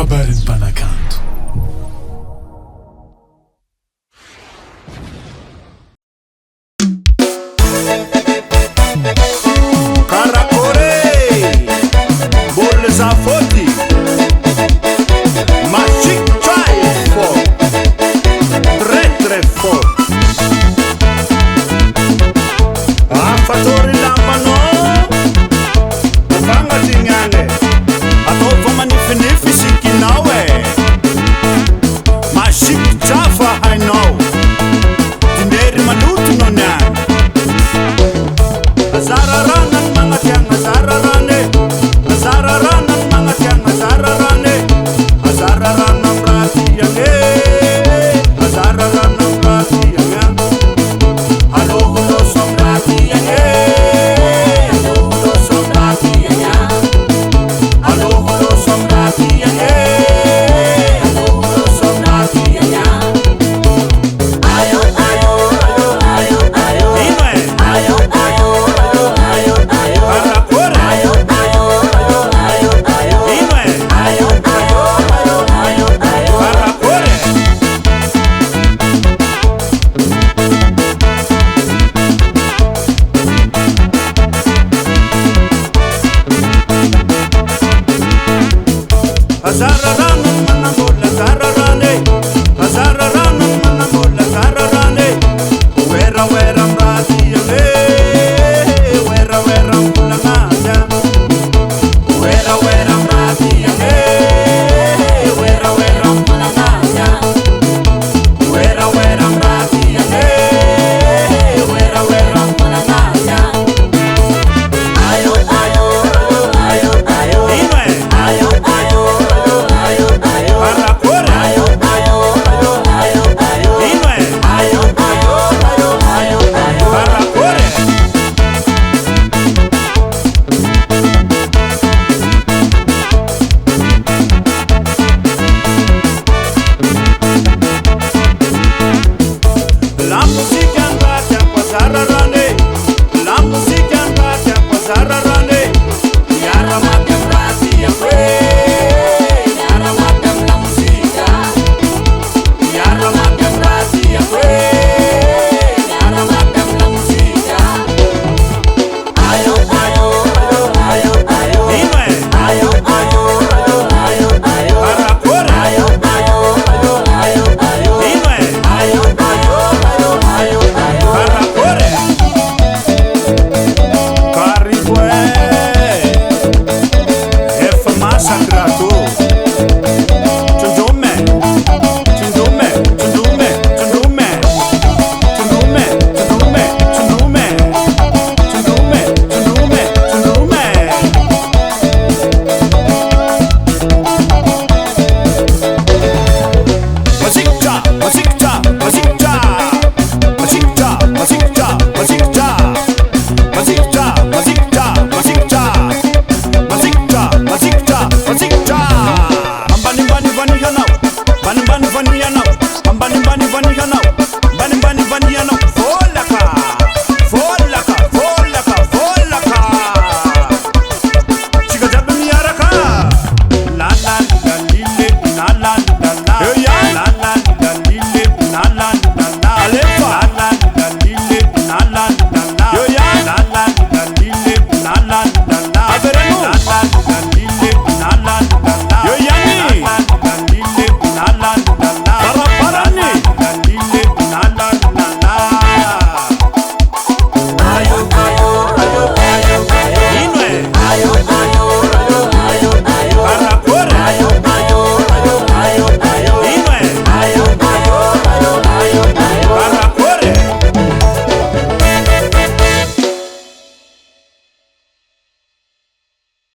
Habari Mpanakanto. Karakore Bole Zafoti Magic Drive fort. Très très fort. Afatori lambano Banga tingane Atova manifinifi sikinawe Magic Java I know Tinderi malutu nonan Azararanan mga tiyang azararane Azararanan mga tiyang azararane Azararanang ratiyang Azararanang ratiyang Halo-hulo som ratiyang Halo-hulo som ratiyang Halo-hulo som ratiyang Halo-hulo som ratiyang Ayo, ayo, ayo, ayo, ayo Ime Ayo, ayo, ayo, ayo, ayo Karakore Ayo, ayo, ayo, ayo, ayo Ime Ayo, ayo, ayo, ayo, ayo Karakore Azarara